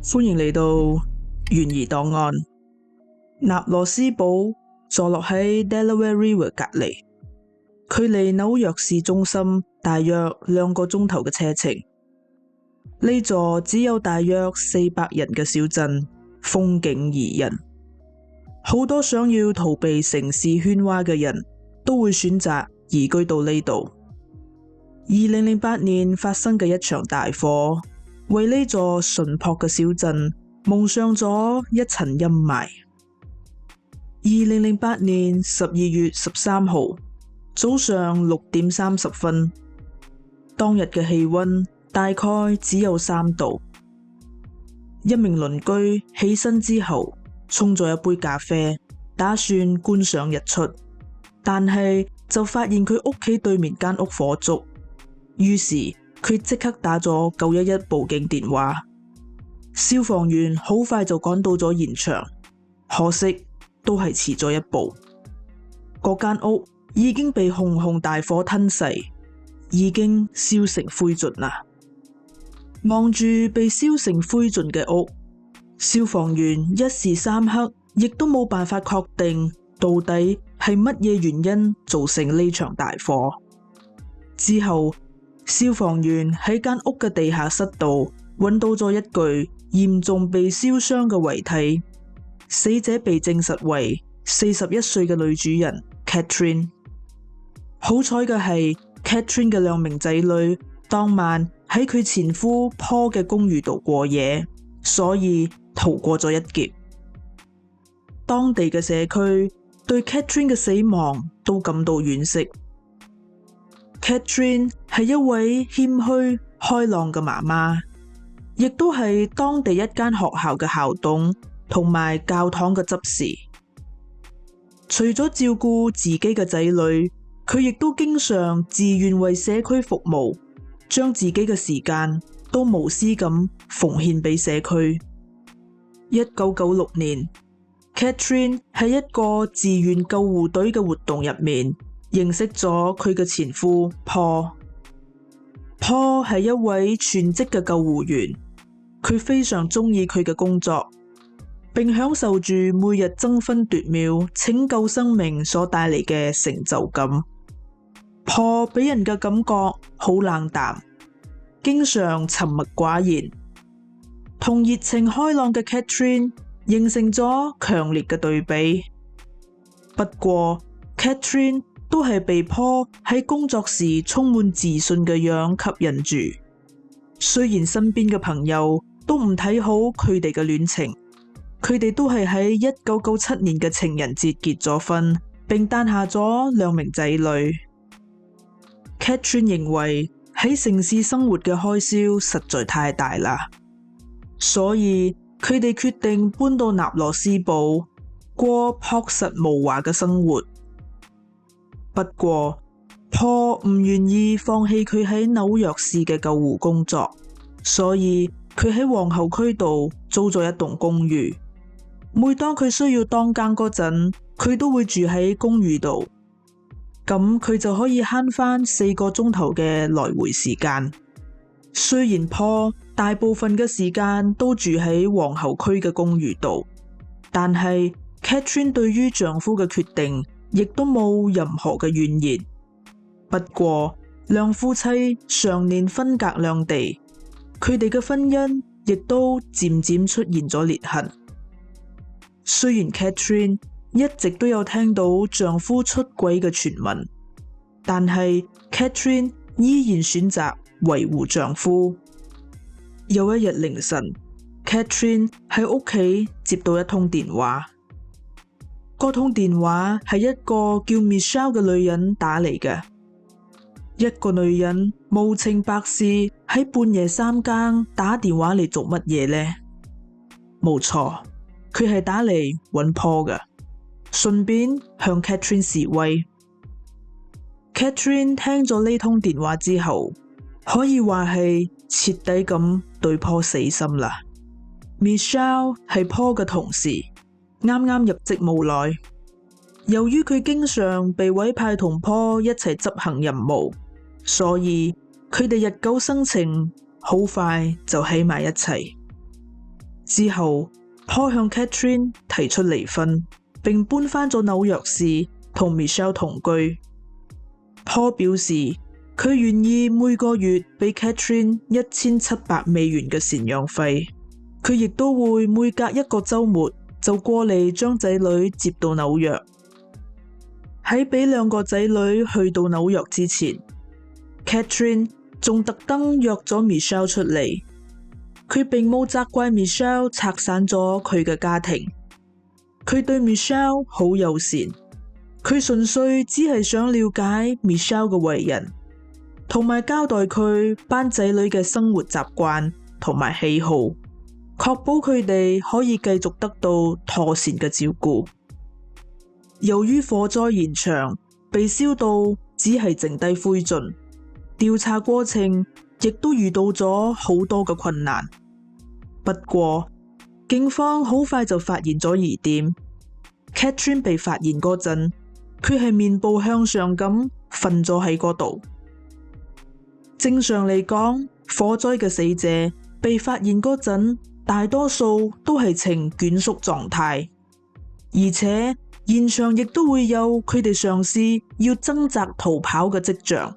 歡迎嚟到懸疑檔案。納羅斯堡坐落喺 Delaware River 隔離，距離紐約市中心大約2個鐘頭嘅車程。呢座只有大約400人嘅小鎮，風景宜人。好多想要逃避城市喧嘩嘅人都會選擇移居到呢度。2008年發生嘅一場大火，為呢座淳樸嘅小鎮蒙上咗一層陰霾。2008年12月13號早上6點30分，當日嘅氣溫大概只有3度。一名鄰居起身之後，沖咗一杯咖啡，打算觀賞日出，但係就發現佢屋企對面間屋火燭，於是佢即刻打咗911報警電話。消防員好快就趕到咗現場，可惜都係遲咗一步。嗰間屋已經被熊熊大火吞噬，已經燒成灰燼啦。望住被燒成灰燼嘅屋，消防員一時三刻亦都冇辦法確定到底係乜嘢原因造成呢場大火。之後，消防員喺間屋嘅地下室度揾到咗一具嚴重被燒傷嘅遺體，死者被證實為41歲嘅女主人 Catherine。好彩嘅係 Catherine 嘅2名仔女當晚喺佢前夫 Paul 嘅公寓度過夜，所以逃過咗一劫。當地嘅社區對 Catherine 嘅死亡都感到惋惜。Catherine 係一位謙虛開朗嘅媽媽，亦都係當地一間學校嘅校董同埋教堂嘅執事。除咗照顧自己嘅仔女，佢亦都經常自願為社區服務，將自己嘅時間都無私咁奉獻俾社區。1996年，Catherine 喺一個志願救護隊嘅活動入面認識咗佢嘅前夫 Paul。Paul 係一位全職嘅救護員，佢非常中意佢嘅工作，並享受住每日爭分奪秒拯救生命所帶嚟嘅成就感。Paul 俾人嘅感覺好冷淡，經常沉默寡言，同熱情開朗嘅 Catherine 形成咗強烈嘅對比。不過 Catherine 都係被 Paul 喺工作時充滿自信嘅樣吸引住。雖然身邊嘅朋友都唔睇好佢哋嘅戀情，佢哋都係喺1997年嘅情人節結咗婚，並誕下咗2名仔女。Catherine 認為喺城市生活嘅開銷實在太大啦，所以佢哋決定搬到納羅斯堡，過樸實無華嘅生活。不過Paul 唔願意放棄佢喺紐約市嘅救護工作，所以佢喺皇后區度租咗一棟公寓。每當佢需要當更嗰陣，佢都會住喺公寓度，咁佢就可以慳返4個鐘頭嘅來回時間。雖然 Paul 大部分嘅時間都住喺皇后區嘅公寓度，但係 Catherine 對於丈夫嘅決定亦都冇任何嘅怨言。不過兩夫妻常年分隔兩地，佢哋嘅婚姻亦都漸漸出現咗裂痕。雖然 Catherine 一直都有聽到丈夫出軌嘅傳聞，但係 Catherine 依然選擇維護丈夫。有一日凌晨， Catherine 喺屋企接到一通電話。嗰通電話係一個叫 Michelle 嘅女人打嚟嘅。一個女人無情白事喺半夜3更打電話嚟做乜嘢呢？冇錯，佢係打嚟揾 Paul 嘅，順便向 Catherine 示威。Catherine 聽咗呢通電話之後，可以話係徹底咁對 Paul 死心啦。Michelle 係 Paul 嘅同事，啱啱入職冇耐。由於佢經常被委派同 Paul 一齊執行任務，所以佢哋日久生情，好快就喺埋一齊。之後，Paul 向 Catherine 提出離婚，並搬返咗紐約市同 Michelle 同居。Paul 表示佢願意每個月俾 Catherine 1700美元嘅贍養費，佢亦都會每隔一個週末就過嚟將仔女接到紐約。喺俾兩個仔女去到紐約之前， Catherine 仲特登約咗 Michelle 出嚟。佢並冇責怪 Michelle 拆散咗佢嘅家庭，佢對 Michelle 好友善，佢純粹只係想了解 Michelle 嘅為人，同埋交代佢班仔女嘅生活習慣同埋喜好，確保佢哋可以繼續得到妥善嘅照顧。由於火災現場被燒到只係剩低灰燼，調查過程亦都遇到咗好多嘅困難。不過，警方好快就發現咗疑點。Catherine 被發現嗰陣，佢係面部向上咁瞓咗喺嗰度。正常嚟講，火災嘅死者被發現嗰陣，大多數都係呈蜷縮狀態，而且現場亦都會有佢哋嘗試要掙扎逃跑嘅跡象。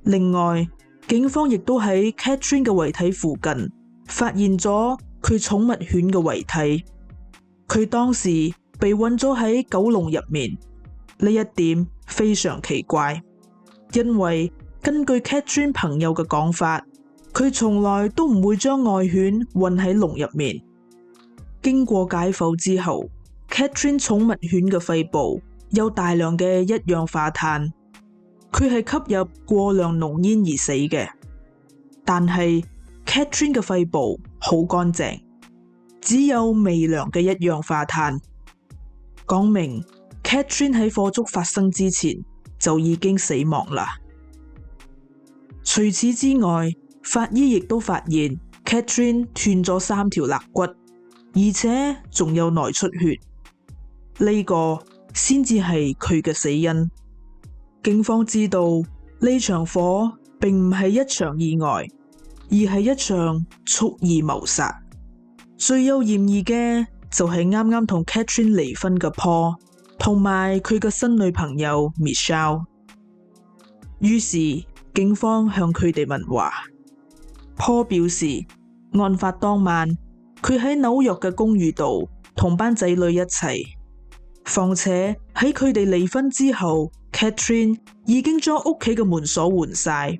另外，警方亦都喺 Catherine 嘅遺體附近發現咗佢寵物犬嘅遺體。佢當時被困咗喺狗籠入面，呢一點非常奇怪，因為根據 Catherine 朋友嘅講法，佢從來都唔會將愛犬困喺籠入面。經過解剖之後， Catherine 寵物犬嘅肺部有大量嘅一氧化碳，佢係吸入過量濃煙而死嘅。但係 Catherine 嘅肺部好乾淨，只有微量嘅一氧化碳，講明 Catherine 喺火燭發生之前就已經死亡啦。除此之外，法醫亦都發現 Catherine 斷咗3條肋骨，而且仲有內出血，呢個先至係佢嘅死因。警方知道呢場火並唔係一場意外，而係一場蓄意謀殺。最有嫌疑嘅就係啱啱同 Catherine 離婚嘅 Paul 同埋佢嘅新女朋友 Michelle。於是警方向佢哋問話。Paul 表示，案發當晚佢喺紐約嘅公寓度同班仔女一齊，況且喺佢哋離婚之後， Catherine 已經將屋企嘅門鎖換晒，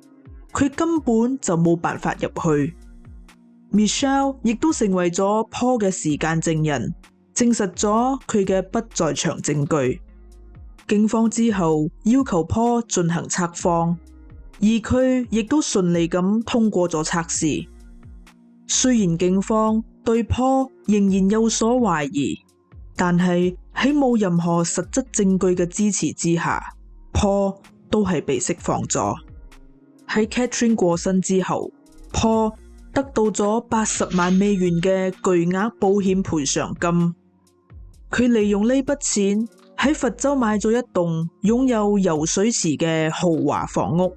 佢根本就冇辦法入去。Michelle 亦都成為咗 Paul 嘅時間證人，證實咗佢嘅不在場證據。警方之後要求 Paul 進行測謊，而佢亦都順利咁通過咗測試。雖然警方對 Paul 仍然有所懷疑，但係喺冇任何實質證據嘅支持之下， Paul 都係被釋放咗。喺 Catherine 過身之後， Paul 得到咗80萬美元嘅巨額保險賠償金。佢利用呢筆錢喺佛州買咗一棟擁有游水池嘅豪華房屋，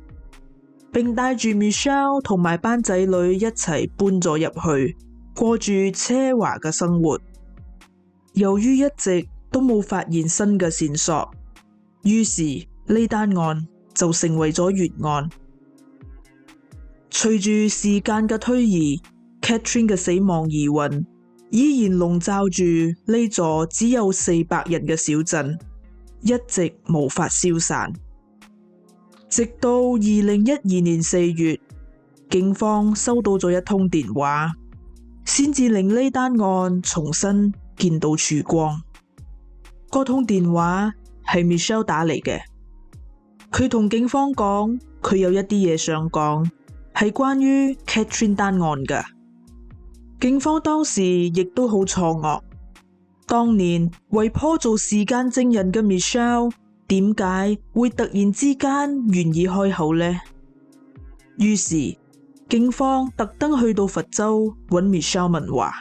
並帶住 Michelle 同埋班仔女一齊搬咗入去，過住奢華嘅生活。由於一直都冇發現新嘅線索，於是呢單案就成為咗懸案。隨住時間嘅推移， Catherine 嘅死亡疑雲依然籠罩住呢座只有400人嘅小鎮，一直無法消散。直到2012年4月，警方收到咗一通電話，先至令呢單案重新見到曙光。嗰通電話係 Michelle 打嚟嘅，佢同警方講佢有一啲嘢想講，係關於 Catherine 單案㗎。警方當時亦都好錯愕，當年為 Paul 做時間證人嘅 Michelle 點解會突然之間願意開口呢？於是警方特登去到佛州揾 Michelle 問話。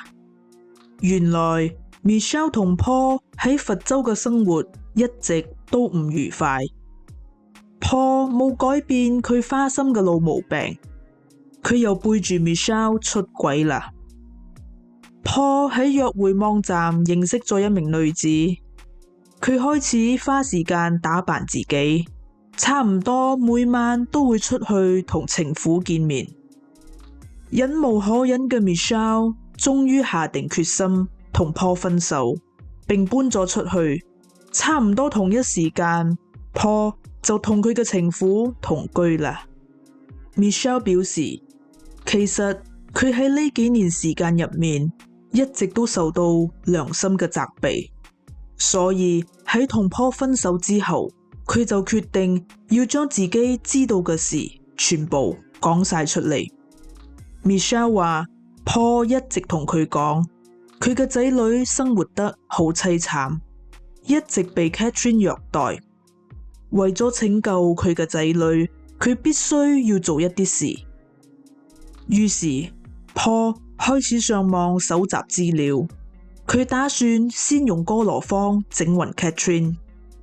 原來 Michelle 同 Paul 喺佛州嘅生活一直都唔愉快。Paul 冇改變佢花心嘅老毛病，佢又背住 Michelle 出軌啦。Paul 喺約會網站認識咗一名女子，佢開始花時間打扮自己，差唔多每晚都會出去同情婦見面。忍無可忍嘅 Michelle 終於下定決心同 Paul 分手，並搬咗出去。差唔多同一時間， Paul 就同佢嘅情婦同居啦。Michelle 表示，其實佢喺呢幾年時間入面一直都受到良心嘅責備，所以喺同 Paul 分手之後，佢就決定要將自己知道嘅事全部講晒出嚟。Michelle 話 Paul 一直同佢講，佢嘅仔女生活得好淒慘，一直被 Catherine 虐待。為咗拯救佢嘅仔女，佢必須要做一啲事。於是 Paul 開始上網搜集資料，佢打算先用哥羅芳整暈 Catherine，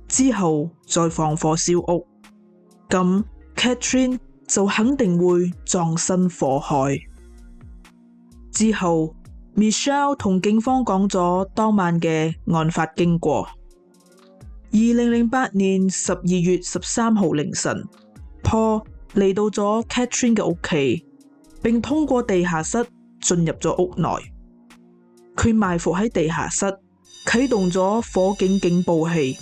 之後再放火燒屋，咁 Catherine 就肯定會葬身火海。之後 Michelle 同警方講咗當晚嘅案發經過。2008年12月13號凌晨， Paul 嚟到咗 Catherine 嘅屋企，並通過地下室進入咗屋內。佢埋伏喺地下室，啟動咗火警警報器，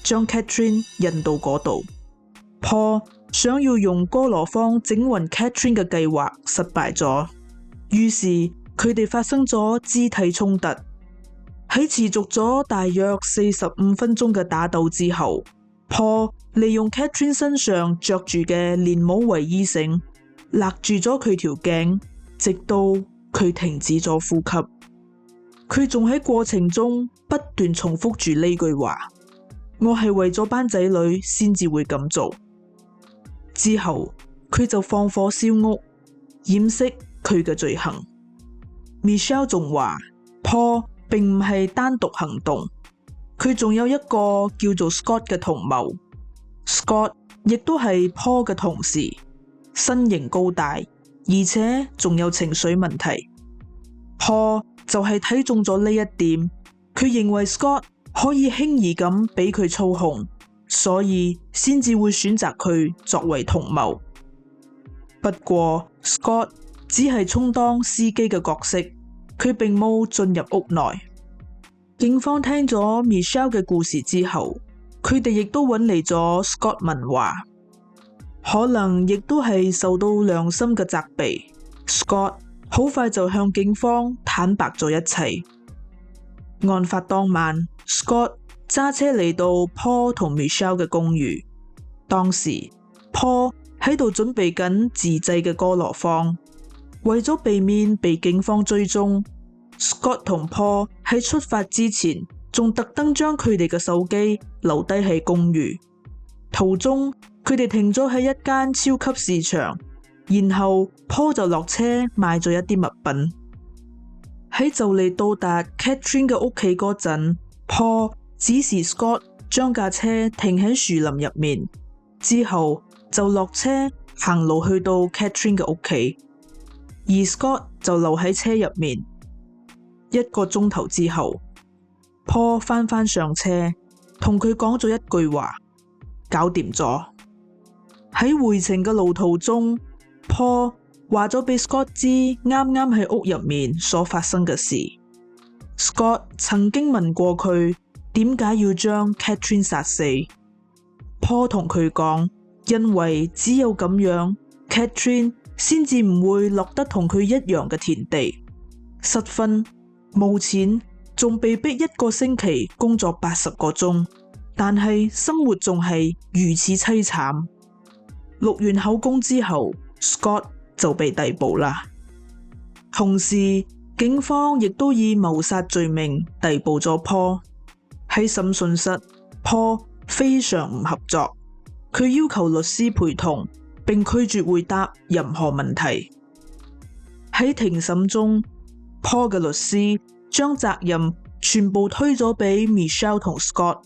將 Catherine 引到嗰度。Paul 想要用哥羅芳整暈 Catherine 嘅計劃失敗咗，於是佢哋發生咗肢體衝突。喺持續咗大約45分鐘嘅打鬥之後， Paul 利用 Catherine 身上着住嘅連帽圍衣繩勒住咗佢條頸，直到佢停止咗呼吸。佢仲喺過程中不斷重複住呢句話：我係為咗班仔女先至會咁做。之後佢就放火燒屋，掩飾佢嘅罪行。Michelle 仲話 Paul 並唔係單獨行動，佢仲有一個叫做 Scott 嘅同謀。Scott 亦都係 Paul 嘅同事，身形高大，而且仲有情緒問題。Paul 就係睇中咗呢一點，佢認為 Scott 可以輕易咁俾佢操控，所以先至會選擇佢作為同謀。不過 Scott 只係充當司機嘅角色，佢並冇進入屋內。警方聽咗 Michelle 嘅故事之後，佢哋亦都揾嚟咗 Scott 問話，可能亦都係受到良心嘅責備。Scott 好快就向警方坦白咗一切。案發當晚， Scott 揸車嚟到 Paul 同 Michelle 嘅公寓，當時 Paul 喺度準備緊自製嘅哥羅芳。為咗避免被警方追蹤， Scott 同 Paul 喺出發之前仲特登將佢哋嘅手機留低喺公寓。途中佢哋停咗喺一間超級市場，然後 Paul 就落車買咗一啲物品。喺就嚟到達 Catherine 嘅屋企嗰陣， Paul 指示 Scott 將架車停喺樹林入面，之後就落車行路去到 Catherine 嘅屋企。而 Scott 就留喺車入面。1個鐘頭之後， Paul 翻上車，同佢講咗一句話：搞掂咗。喺回程嘅路途中， Paul 話咗俾 Scott 知啱啱喺屋入面所發生嘅事。Scott 曾經問過佢點解要將 Catherine 殺死。Paul 同佢講，因為只有咁樣 Catherine 先至唔會落得同佢一樣嘅田地，失婚、冇錢，仲被逼1個星期工作80個鐘，但係生活仲係如此淒慘。錄完口供之後， Scott 就被逮捕啦。同時，警方亦都以謀殺罪名逮捕咗 Paul。喺審訊室， Paul 非常唔合作，佢要求律師陪同，並拒絕回答任何問題。喺庭審中， Paul 嘅律師將責任全部推咗俾 Michelle 同 Scott。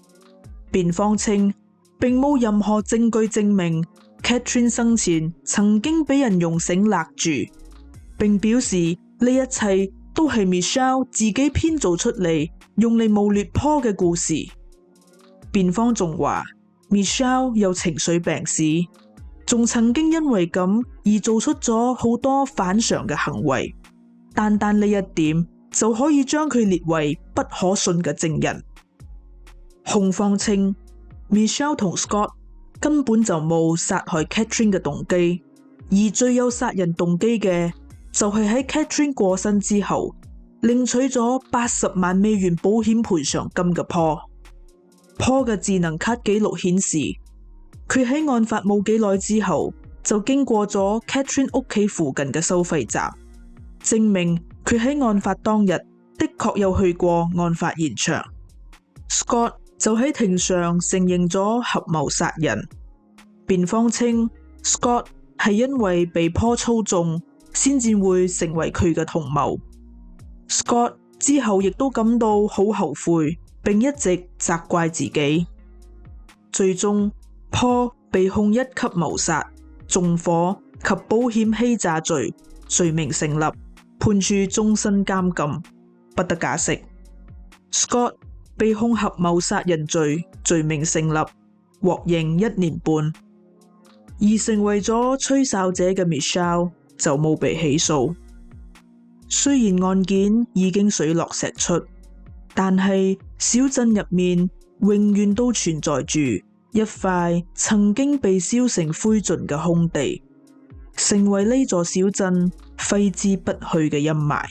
辯方稱並冇任何證據證明 Catherine 生前曾經俾人用繩勒住，並表示呢一切都係 Michelle 自己編造出嚟，用嚟誣衊 Paul 嘅故事。辯方仲話 Michelle 有情緒病史，仲曾經因為咁而做出咗好多反常嘅行為，單單呢一點就可以將佢列為不可信嘅證人。控方稱 Michelle 同 Scott 根本就冇殺害 Catherine 嘅動機，而最有殺人動機嘅就係喺 Catherine 過身之後領取咗80萬美元保險賠償金嘅 Paul 嘅智能卡記錄顯示，佢喺案發冇幾耐之後就經過咗 Catherine 屋企附近嘅收費站，證明佢喺案發當日的確有去過案發現場。Scott 就喺庭上承認咗合謀殺人。辯方稱 Scott 係因為被 Paul 操縱先至會成為佢嘅同謀。Scott 之後亦都感到好後悔，並一直責怪自己。最終 Paul 被控1級謀殺、縱火及保險欺詐罪，罪名成立，判處終身監禁，不得假釋。Scott 被控合謀殺人罪，罪名成立，獲刑1年半。而成為咗吹哨者嘅 Michelle 就冇被起訴。雖然案件已經水落石出，但係小鎮入面永遠都存在住一塊曾經被燒成灰燼嘅空地，成為呢座小鎮揮之不去嘅陰霾。